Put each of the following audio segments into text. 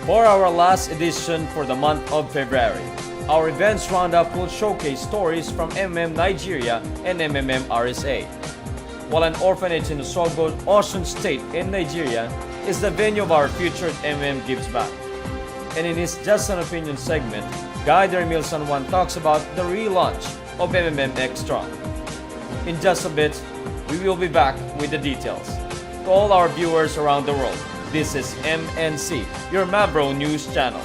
For our last edition for the month of February, our Events Roundup will showcase stories from MMM Nigeria and MMM RSA. While an orphanage in Osogbo, Osun State in Nigeria is the venue of our featured MMM Gives Back. And in his Just an Opinion segment, Guide Emil San Juan talks about the relaunch of MMM Extra. In just a bit, we will be back with the details. To all our viewers around the world, this is MNC, your Mavro News channel.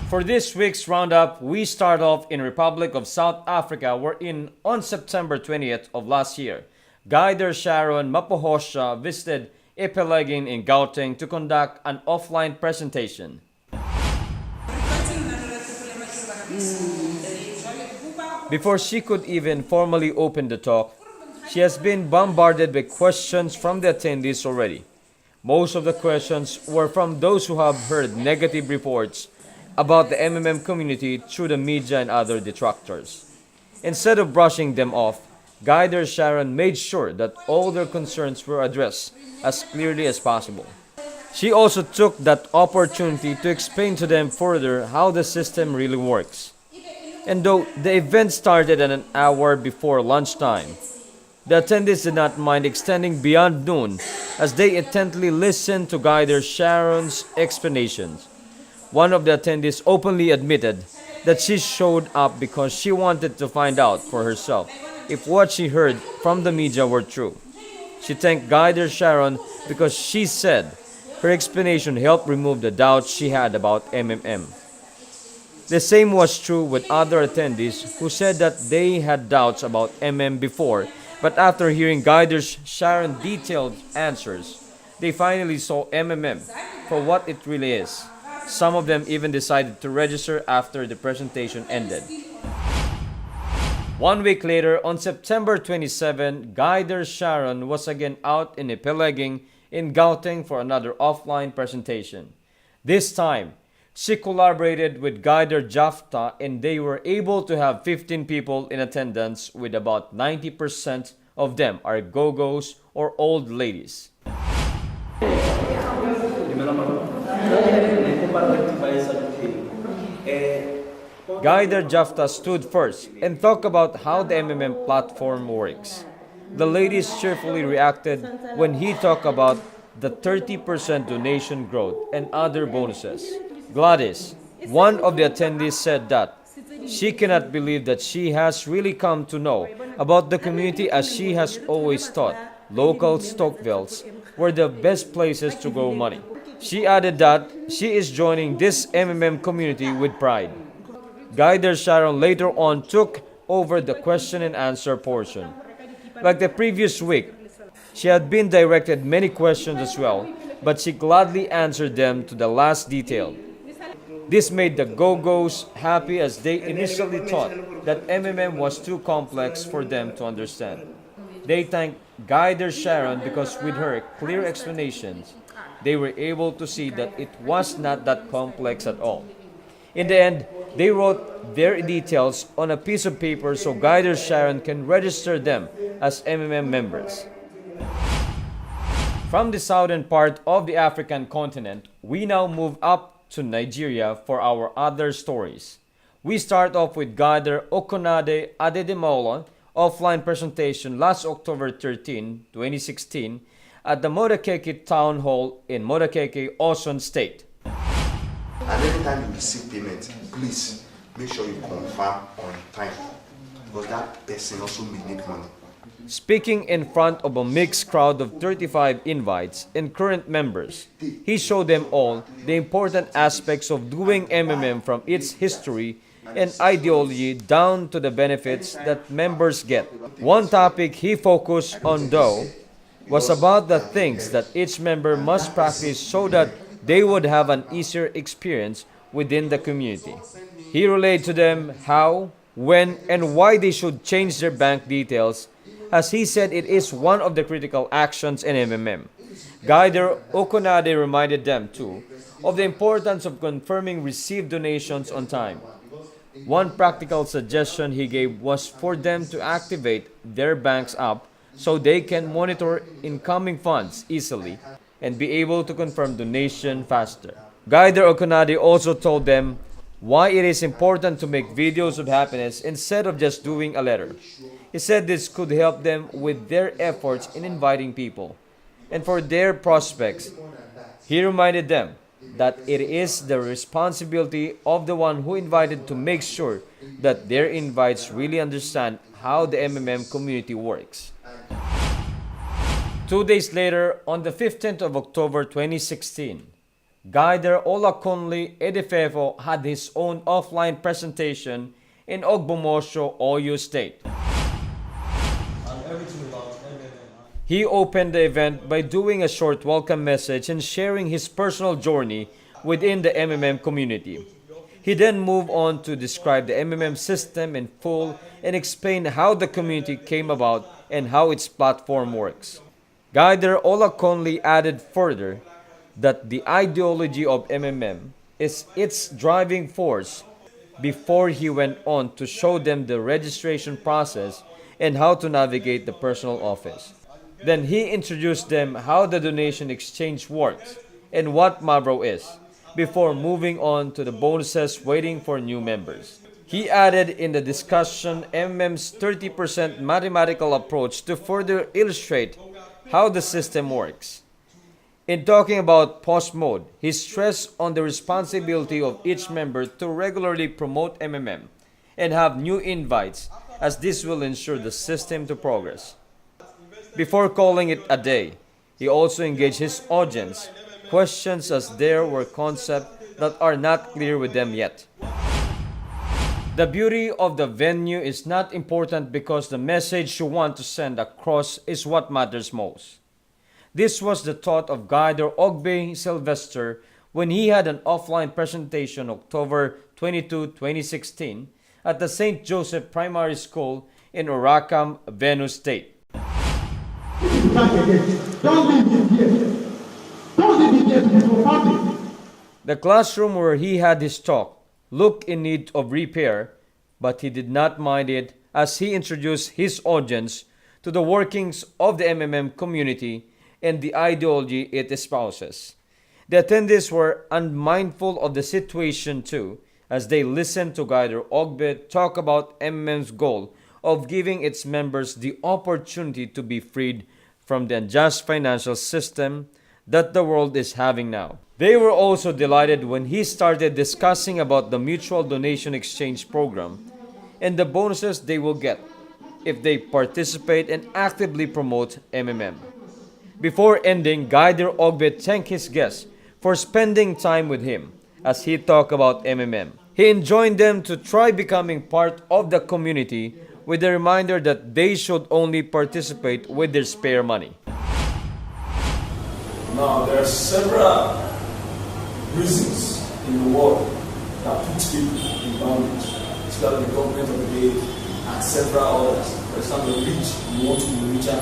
For this week's roundup, we start off in Republic of South Africa, wherein on September 20th of last year, Guider Sharon Mapohosha visited ep49 in Gauteng to conduct an offline presentation. Before she could even formally open the talk, she has been bombarded with questions from the attendees already. Most of the questions were from those who have heard negative reports about the MMM community through the media and other detractors. Instead of brushing them off, Guider Sharon made sure that all their concerns were addressed as clearly as possible. She also took that opportunity to explain to them further how the system really works. And though the event started at an hour before lunchtime, the attendees did not mind extending beyond noon as they intently listened to Guider Sharon's explanations. One of the attendees openly admitted that she showed up because she wanted to find out for herself if what she heard from the media were true. She thanked Guider Sharon because she said her explanation helped remove the doubts she had about MMM. The same was true with other attendees who said that they had doubts about MM before, but after hearing Guider Sharon's detailed answers, they finally saw MMM for what it really is. Some of them even decided to register after the presentation ended. 1 week later, on September 27, Guider Sharon was again out in ep49 in Gauteng for another offline presentation. This time, she collaborated with Guider Jafta and they were able to have 15 people in attendance, with about 90% of them are go-go's or old ladies. Guider Jafta stood first and talked about how the MMM platform works. The ladies cheerfully reacted when he talked about the 30% donation growth and other bonuses. Gladys, one of the attendees, said that she cannot believe that she has really come to know about the community, as she has always thought local Stockvilles were the best places to grow money. She added that she is joining this MMM community with pride. Guider Sharon later on took over the question and answer portion. Like the previous week, she had been directed many questions as well, but she gladly answered them to the last detail. This made the go-go's happy, as they initially thought that MMM was too complex for them to understand. They thanked Guider Sharon because with her clear explanations, they were able to see that it was not that complex at all. In the end, they wrote their details on a piece of paper so Guider Sharon can register them as MMM members. From the southern part of the African continent, we now move up to Nigeria for our other stories. We start off with Guider Okonade Adedemola offline presentation last October 13, 2016 at the Modakeke Town Hall in Modakeke, Osun State. And every time you receive payment, please make sure you confirm on time, because that person also may need money. Speaking in front of a mixed crowd of 35 invites and current members, he showed them all the important aspects of doing MMM, from its history and ideology down to the benefits that members get. One topic he focused on, though, was about the things that each member must practice so that they would have an easier experience within the community. He relayed to them how, when, and why they should change their bank details, as he said it is one of the critical actions in MMM. Guider Okonade reminded them, too, of the importance of confirming received donations on time. One practical suggestion he gave was for them to activate their bank's app so they can monitor incoming funds easily and be able to confirm donation faster. Guider Okonade also told them why it is important to make videos of happiness instead of just doing a letter. He said this could help them with their efforts in inviting people. And for their prospects, he reminded them that it is the responsibility of the one who invited to make sure that their invites really understand how the MMM community works. 2 days later, on the 15th of October 2016, Guider Olakunle Edefefo had his own offline presentation in Ogbomosho, Oyo State. He opened the event by doing a short welcome message and sharing his personal journey within the MMM community. He then moved on to describe the MMM system in full and explain how the community came about and how its platform works. Guider Olakunle added further that the ideology of MMM is its driving force before he went on to show them the registration process and how to navigate the personal office. Then he introduced them how the donation exchange works and what Mabro is, before moving on to the bonuses waiting for new members. He added in the discussion MMM's 30% mathematical approach to further illustrate how the system works. In talking about post mode, he stressed on the responsibility of each member to regularly promote MMM and have new invites, as this will ensure the system to progress. Before calling it a day, he also engaged his audience, questions as there were concepts that are not clear with them yet. The beauty of the venue is not important because the message you want to send across is what matters most. This was the thought of Guider Ogbe Sylvester when he had an offline presentation October 22, 2016 at the St. Joseph Primary School in Oracam, Benue State. The classroom where he had his talk looked in need of repair, but he did not mind it as he introduced his audience to the workings of the MMM community and the ideology it espouses. The attendees were unmindful of the situation too, as they listened to Guider Ogbe talk about MMM's goal of giving its members the opportunity to be freed from the unjust financial system that the world is having now. They were also delighted when he started discussing about the mutual donation exchange program and the bonuses they will get if they participate and actively promote MMM. Before ending, Guider Ogbe thanked his guests for spending time with him as he talked about MMM. He enjoined them to try becoming part of the community with a reminder that they should only participate with their spare money. Now, there are several reasons in the world that put people in bondage. So that the government of the day and several others. For example, the rich, you want to be richer,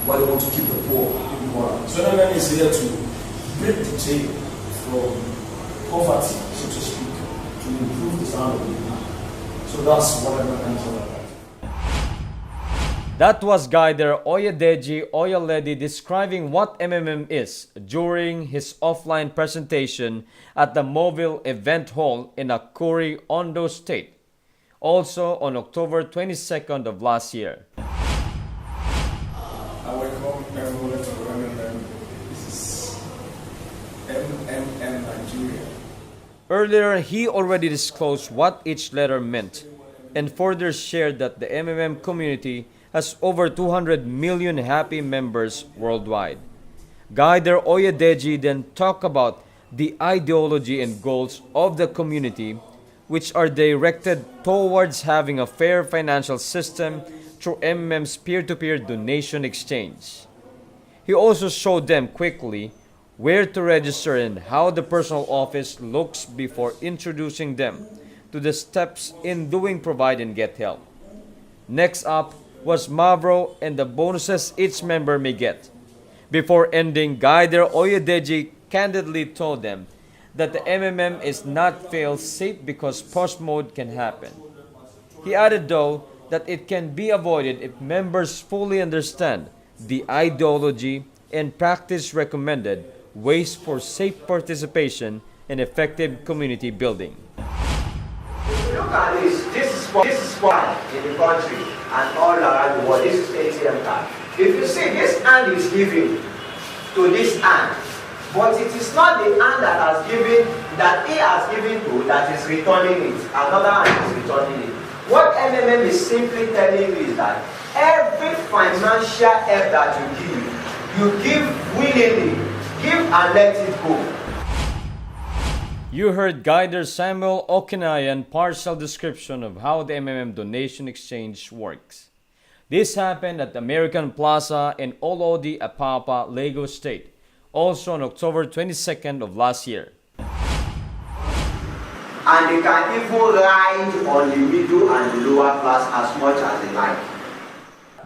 but they want to keep the poor even poorer. So MMM is here to break the chain from poverty, so to speak, to improve the standard of living. So that's what MMM is all about. That was Guider Oyedeji Oyaledi describing what MMM is during his offline presentation at the Mobile Event Hall in Akuri, Ondo State, also on October 22nd of last year. I welcome everyone to MMM. This is MMM Nigeria. Earlier, he already disclosed what each letter meant and further shared that the MMM community has over 200 million happy members worldwide. Guider Oyedeji then talked about the ideology and goals of the community, which are directed towards having a fair financial system through MMM's peer-to-peer donation exchange. He also showed them quickly where to register and how the personal office looks before introducing them to the steps in doing Provide and Get Help. Next up, was Mavro and the bonuses each member may get. Before ending, Guider Oyedeji candidly told them that the MMM is not fail-safe because post mode can happen. He added though that it can be avoided if members fully understand the ideology and practice recommended ways for safe participation and effective community building. Look at this. This is why in the country and all around the world. This is ATM card. If you see, this hand is giving to this hand, but it is not the hand that he has given to that is returning it. Another hand is returning it. What MMM is simply telling you is that every financial help that you give willingly. Give and let it go. You heard Guider Samuel Okinayan partial description of how the MMM donation exchange works. This happened at American Plaza in Olodi, Apapa, Lagos State, also on October 22nd of last year. And they can even ride on the middle and the lower class as much as they like.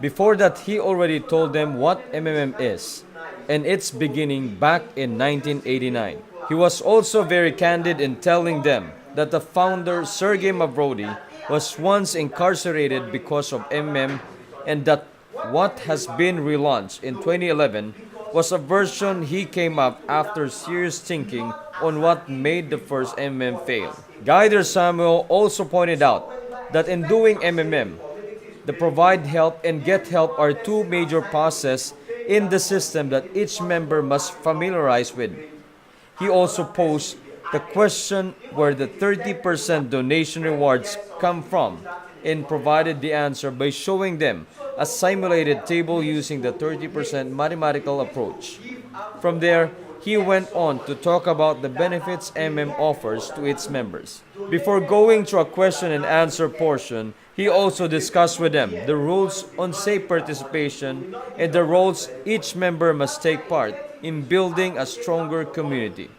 Before that, he already told them what MMM is and its beginning back in 1989. He was also very candid in telling them that the founder, Sergey Mavrodi, was once incarcerated because of MMM and that what has been relaunched in 2011 was a version he came up after serious thinking on what made the first MMM fail. Guider Samuel also pointed out that in doing MMM, the provide help and get help are two major processes in the system that each member must familiarize with. He also posed the question where the 30% donation rewards come from and provided the answer by showing them a simulated table using the 30% mathematical approach. From there, he went on to talk about the benefits MM offers to its members. Before going to a question and answer portion, he also discussed with them the rules on safe participation and the roles each member must take part in building a stronger community.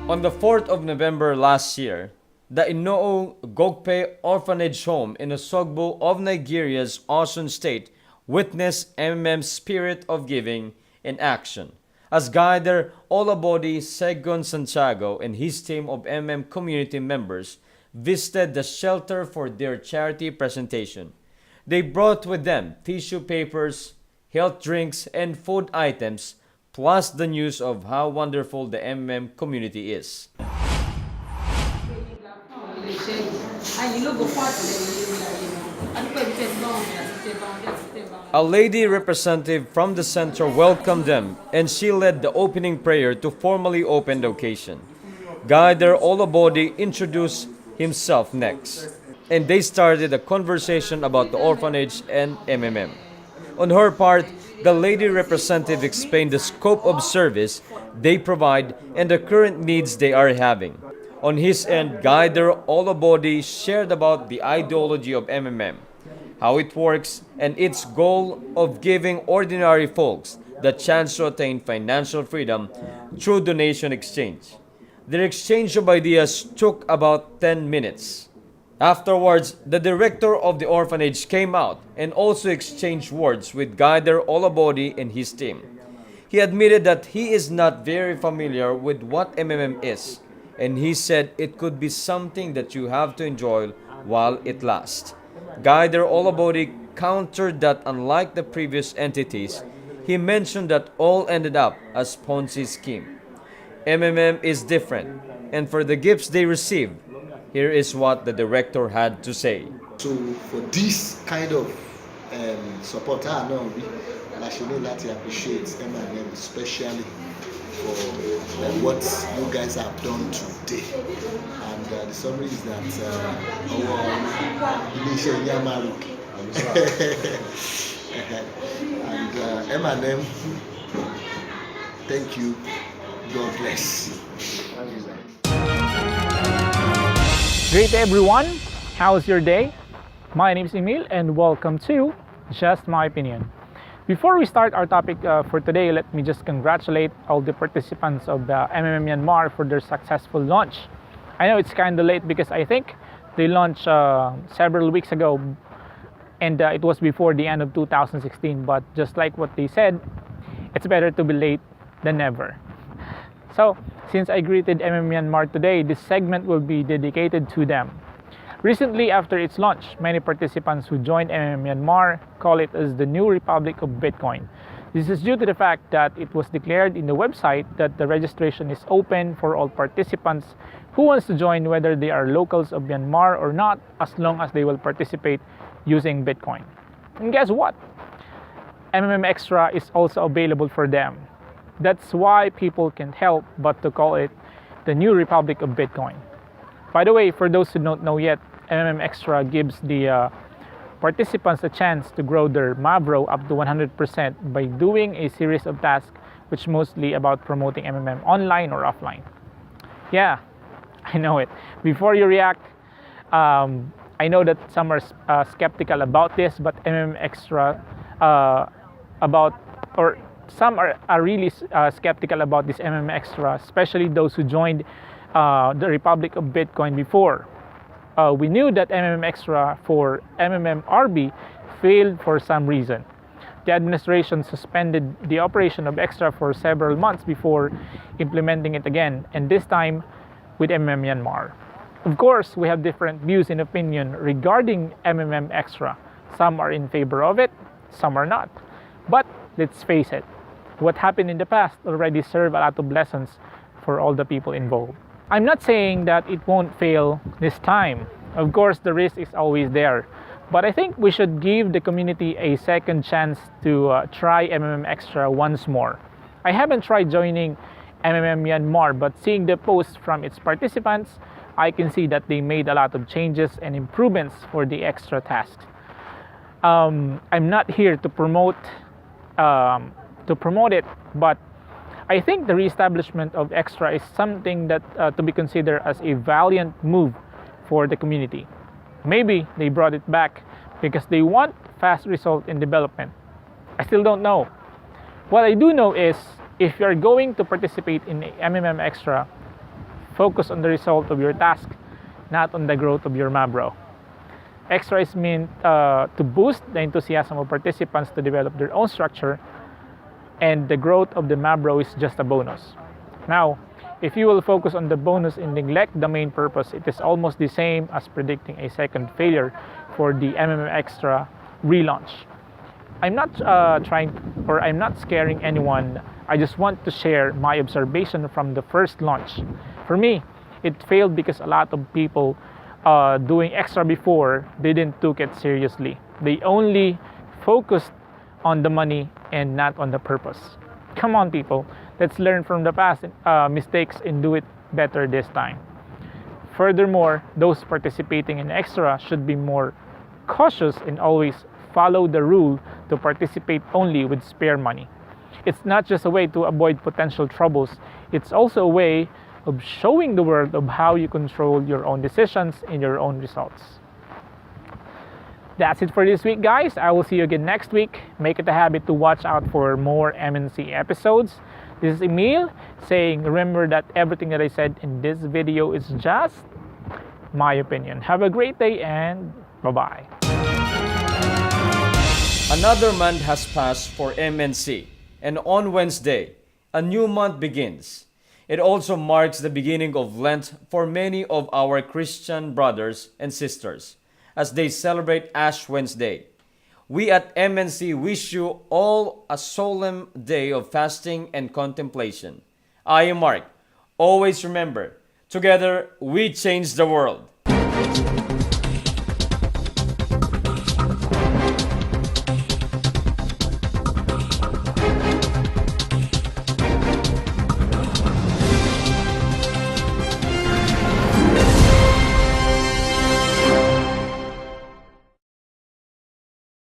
On the 4th of November last year, the Inoo Gokpe Orphanage Home in Osogbo of Nigeria's Osun State witnessed MMM's spirit of giving in action, as Guider Olabodi Segun Santiago and his team of MM community members visited the shelter for their charity presentation. They brought with them tissue papers, health drinks, and food items, plus the news of how wonderful the MM community is. A lady representative from the center welcomed them and she led the opening prayer to formally open the occasion. Guider Olabodi introduced himself next, and they started a conversation about the orphanage and MMM. On her part, the lady representative explained the scope of service they provide and the current needs they are having. On his end, Guider Olabodi shared about the ideology of MMM, how it works, and its goal of giving ordinary folks the chance to attain financial freedom through donation exchange. Their exchange of ideas took about 10 minutes. Afterwards, the director of the orphanage came out and also exchanged words with Guider Olabodi and his team. He admitted that he is not very familiar with what MMM is, and he said it could be something that you have to enjoy while it lasts. Guider Olabodi countered that unlike the previous entities, he mentioned that all ended up as Ponzi scheme. MMM is different, and for the gifts they received, here is what the director had to say. So for this kind of support, I know I should know that I appreciate MMM especially for what you guys have done today. And the summary is that and MMM, thank you. God bless. Great everyone, how's your day? My name is Emil and welcome to Just My Opinion. Before we start our topic for today, let me just congratulate all the participants of the MMM Myanmar for their successful launch. I know it's kind of late because I think They launched several weeks ago, and it was before the end of 2016. But just like what they said, it's better to be late than never. So, since I greeted MMM Myanmar today, this segment will be dedicated to them. Recently, after its launch, many participants who joined MMM Myanmar call it as the new republic of Bitcoin. This is due to the fact that it was declared in the website that the registration is open for all participants who wants to join, whether they are locals of Myanmar or not, as long as they will participate using Bitcoin. And guess what? MMM Extra is also available for them. That's why people can't help but to call it the new republic of Bitcoin. By the way, for those who don't know yet, MMM Extra gives the participants a chance to grow their Mavro up to 100% by doing a series of tasks which mostly about promoting MMM online or offline. Yeah, I know it. Before you react, I know that some are skeptical about this, but MMM Extra some are really skeptical about this MMM Extra, especially those who joined the Republic of Bitcoin before. We knew that MMM Extra for MMM RB failed for some reason. The administration suspended the operation of Extra for several months before implementing it again, and this time with MMM Myanmar. Of course, we have different views and opinion regarding MMM Extra. Some are in favor of it, some are not. But let's face it, what happened in the past already served a lot of lessons for all the people involved. I'm not saying that it won't fail this time. Of course, the risk is always there. But I think we should give the community a second chance to try MMM Extra once more. I haven't tried joining MMM Myanmar, but seeing the posts from its participants, I can see that they made a lot of changes and improvements for the extra tasks. I'm not here to promote it, but I think the reestablishment of Extra is something that to be considered as a valiant move for the community. Maybe they brought it back because they want fast result in development. I still don't know. What I do know is if you're going to participate in MMM Extra, focus on the result of your task, not on the growth of your Mavro. Extra is meant to boost the enthusiasm of participants to develop their own structure, and the growth of the Mavro is just a bonus. Now, if you will focus on the bonus and neglect the main purpose, it is almost the same as predicting a second failure for the MMM Extra relaunch. I'm not I'm not scaring anyone. I just want to share my observation from the first launch. For me, it failed because a lot of people doing Extra before didn't took it seriously. They only focused on the money and not on the purpose. Come on, people, let's learn from the past mistakes and do it better this time. Furthermore, those participating in Extra should be more cautious and always follow the rule to participate only with spare money. It's not just a way to avoid potential troubles, it's also a way of showing the world of how you control your own decisions and your own results. That's it for this week, guys. I will see you again next week. Make it a habit to watch out for more MNC episodes. This is Emil saying, remember that everything that I said in this video is just my opinion. Have a great day and bye-bye. Another month has passed for MNC, and on Wednesday, a new month begins. It also marks the beginning of Lent for many of our Christian brothers and sisters as they celebrate Ash Wednesday. We at MNC wish you all a solemn day of fasting and contemplation. I am Mark. Always remember, together we change the world.